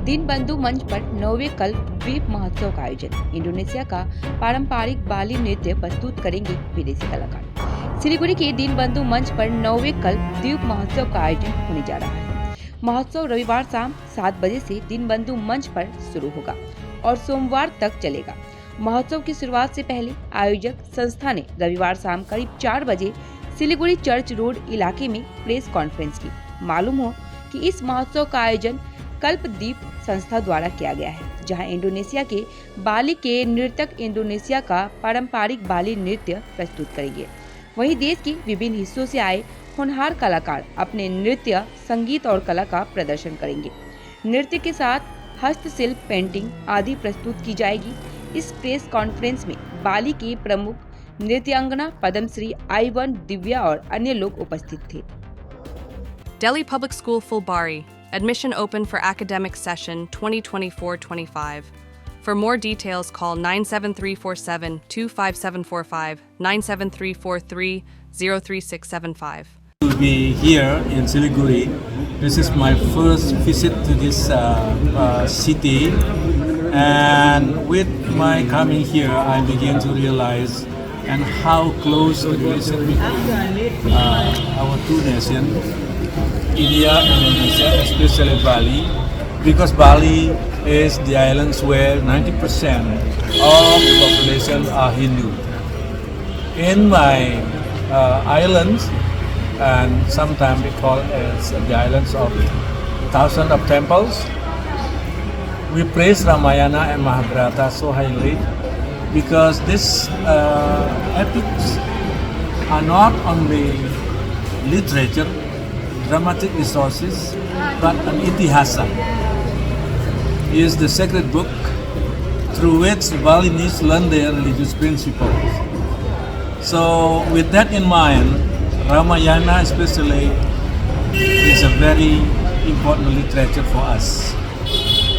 दीनबंधु मंच पर 9वें कल्प द्वीप महोत्सव का आयोजन। इंडोनेशिया का पारंपरिक बाली नृत्य प्रस्तुत करेंगे विदेशी कलाकार। सिलीगुड़ी के दीनबंधु मंच पर 9वें कल्प द्वीप महोत्सव का आयोजन होने जा रहा है। महोत्सव रविवार शाम 7 बजे से दीनबंधु मंच पर शुरू होगा और सोमवार तक चलेगा। महोत्सव की शुरुआत से पहले आयोजक संस्था ने रविवार शाम करीब 4 बजे सिलीगुड़ी चर्च रोड इलाके में प्रेस कॉन्फ्रेंस की। मालूम हो कि इस महोत्सव का आयोजन कल्पद्वीप संस्था द्वारा किया गया है, जहां इंडोनेशिया के बाली के नर्तक इंडोनेशिया का पारंपरिक बाली नृत्य प्रस्तुत करेंगे। वहीं देश के विभिन्न हिस्सों से आए होनहार कलाकार अपने नृत्य, संगीत और कला का प्रदर्शन करेंगे। नृत्य के साथ हस्तशिल्प, पेंटिंग आदि प्रस्तुत की जाएगी। इस प्रेस कॉन्फ्रेंस में बाली के प्रमुख नृत्यांगना पद्मश्री I1 दिव्या और अन्य लोग उपस्थित थे। Delhi Public School Fulbari. Admission open for academic session 2024-25. For more details, call 97347-25745, 97343-03675. To be here in Siliguri, this is my first visit to this city, and with my coming here, I began to realize and how close the relation between our two nations, India and Indonesia, especially Bali, because Bali is the islands where 90% of the population are Hindu. In my islands, and sometimes we call it as the islands of thousands of temples, we praise Ramayana and Mahabharata so highly because these epics are not only literature, dramatic resources, but an itihasa. It is the sacred book through which Balinese learn their religious principles. So with that in mind, Ramayana especially is a very important literature for us.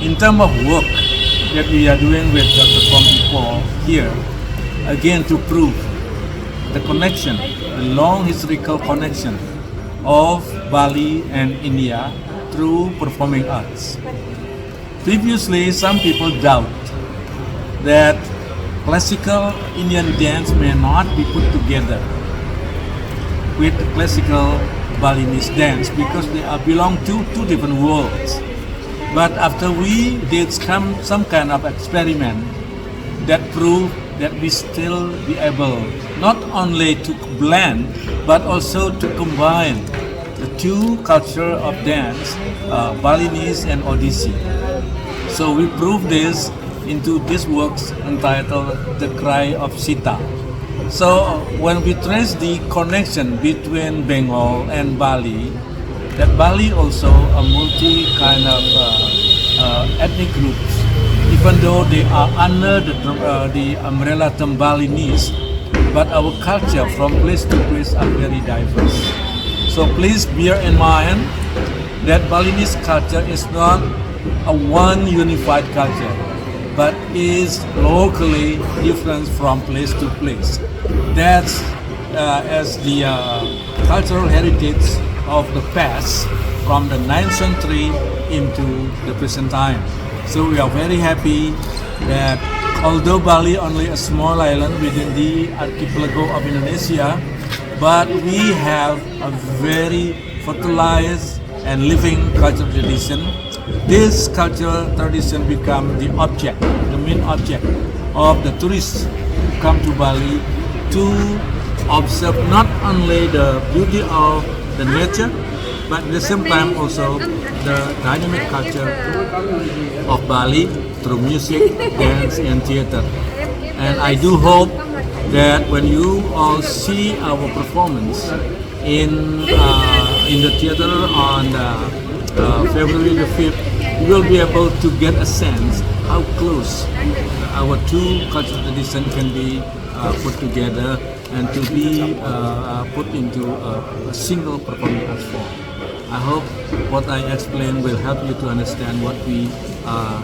In terms of work that we are doing with Dr. Kompipo here, again to prove the connection, the long historical connection of Bali and India through performing arts. Previously, some people doubt that classical Indian dance may not be put together with classical Balinese dance because they belong to two different worlds. But after we did some kind of experiment that proved that we still be able not only to blend but also to combine the two culture of dance, Balinese and Odissi. So we proved this into this works entitled The Cry of Sita. So when we trace the connection between Bengal and Bali, that Bali also a multi kind of ethnic groups, even though they are under the umbrella term Balinese, but our culture from place to place are very diverse. So please bear in mind that Balinese culture is not a one unified culture, but is locally different from place to place. That's as the cultural heritage of the past from the 9th century into the present time. So we are very happy that although Bali only a small island within the archipelago of Indonesia, but we have a very fertilized and living cultural tradition. This cultural tradition become the main object of the tourists who come to Bali to observe not only the beauty of the nature, but at the same time also the dynamic culture of Bali through music, dance and theater. And I do hope that when you all see our performance in the theater on February the 5th, you will be able to get a sense how close our two cultural traditions can be put together and to be put into a single performing art form. I hope what I explained will help you to understand what we are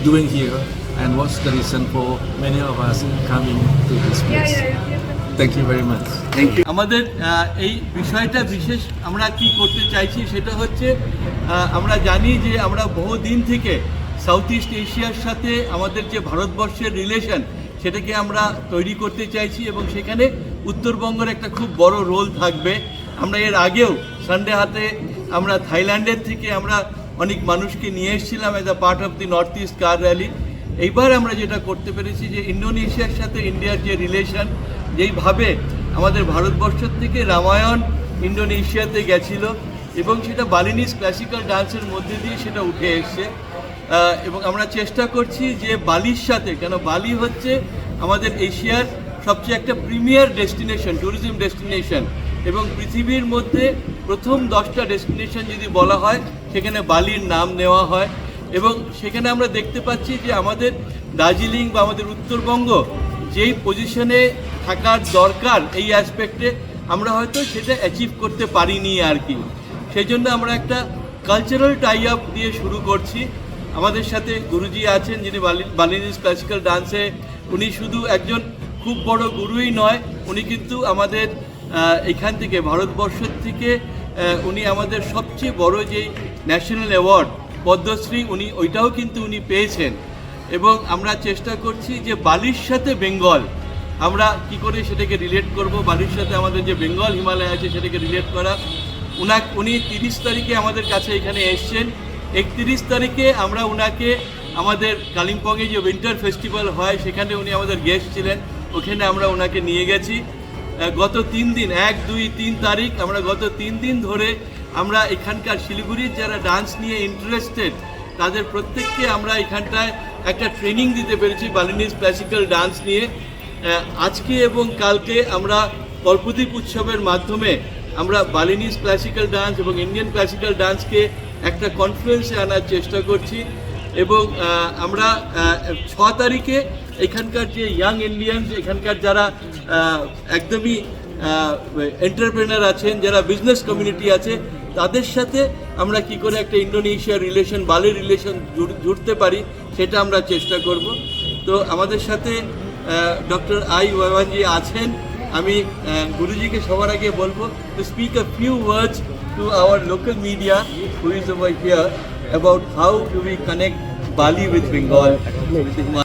doing here and what's the reason for many of us coming to this place. Thank you very much. আমাদের এই বিষয়টা বিশেষ আমরা কি করতে চাইছি সেটা হচ্ছে আমরা জানি যে আমরা বহুদিন থেকে সাউথ ইস্ট এশিয়ার সাথে আমাদের যে ভারতবর্ষের রিলেশন সেটাকে আমরা তৈরি করতে চাইছি এবং সেখানে উত্তরবঙ্গের একটা খুব বড় রোল থাকবে। আমরা এর আগেও সানডে হাতে আমরা থাইল্যান্ডের থেকে আমরা অনেক মানুষকে নিয়ে এসেছিলাম as a part of the north east car rally. এইবার আমরা যেটা করতে পেরেছি যে ইন্দোনেশিয়ার সাথে ইন্ডিয়ার যে রিলেশন, যেইভাবে আমাদের ভারতবর্ষ থেকে রামায়ণ ইন্দোনেশিয়াতে গেছিল এবং সেটা বালিনিজ ক্লাসিক্যাল ডান্সের মধ্যে দিয়ে সেটা উঠে এসছে এবং আমরা চেষ্টা করছি যে বালির সাথে, কেন বালি হচ্ছে আমাদের এশিয়ার সবচেয়ে একটা প্রিমিয়ার ডেস্টিনেশন, ট্যুরিজম ডেস্টিনেশন এবং পৃথিবীর মধ্যে প্রথম 10টা ডেস্টিনেশন যদি বলা হয় সেখানে বালির নাম নেওয়া হয় এবং সেখানে আমরা দেখতে পাচ্ছি যে আমাদের দার্জিলিং বা আমাদের উত্তরবঙ্গ যেই পজিশনে থাকার দরকার এই অ্যাসপেক্টে আমরা হয়তো সেটা অ্যাচিভ করতে পারিনি আর কি। সেই জন্য আমরা একটা কালচারাল টাই আপ দিয়ে শুরু করছি। আমাদের সাথে গুরুজি আছেন যিনি বালিনিজ ক্লাসিক্যাল ডান্সে, উনি শুধু একজন খুব বড় গুরুই নয়, উনি কিন্তু আমাদের এখান থেকে ভারতবর্ষ থেকে উনি আমাদের সবচেয়ে বড় যেই ন্যাশনাল অ্যাওয়ার্ড পদ্মশ্রী ওইটাও কিন্তু উনি পেয়েছেন এবং আমরা চেষ্টা করছি যে বালির সাথে বেঙ্গল আমরা কি করে সেটাকে রিলেট করব, বালির সাথে আমাদের যে বেঙ্গল হিমালয় আছে সেটাকে রিলেট করা। উনি 30 তারিখে আমাদের কাছে এখানে এসছেন, 31 তারিখে আমরা উনাকে আমাদের কালিম্পংয়ে যে উইন্টার ফেস্টিভ্যাল হয় সেখানে উনি আমাদের গেস্ট ছিলেন, ওখানে আমরা ওনাকে নিয়ে গেছি। গত 3 দিন 1, 2, 3 তারিখ আমরা গত 3 দিন ধরে আমরা এখানকার শিলিগুড়ির যারা ডান্স নিয়ে ইন্টারেস্টেড তাদের প্রত্যেককে আমরা এখানটায় একটা ট্রেনিং দিতে পেরেছি বালিনিজ ক্লাসিক্যাল ডান্স নিয়ে। আজকে এবং কালকে আমরা কল্পদ্বীপ উৎসবের মাধ্যমে আমরা বালিনিজ ক্লাসিক্যাল ডান্স এবং ইন্ডিয়ান ক্লাসিক্যাল ডান্সকে একটা কনফ্লুয়েন্সে আনার চেষ্টা করছি এবং আমরা 6 তারিখে এখানকার যে ইয়াং ইন্ডিয়ানস, এখানকার যারা একদমই এন্টারপ্রেনার আছেন, যারা বিজনেস কমিউনিটি আছে, তাদের সাথে আমরা কি করে একটা ইন্দোনেশিয়ার রিলেশন, বালির রিলেশন জুড়তে পারি সেটা আমরা চেষ্টা করব। তো আমাদের সাথে ডক্টর আই ওয়াইওয়ানজি আছেন। আমি গুরুজিকে সবার আগে বলবো to speak a few words to our local media who is over hear about how do we connect Bali with Bengal, with the Himalayas.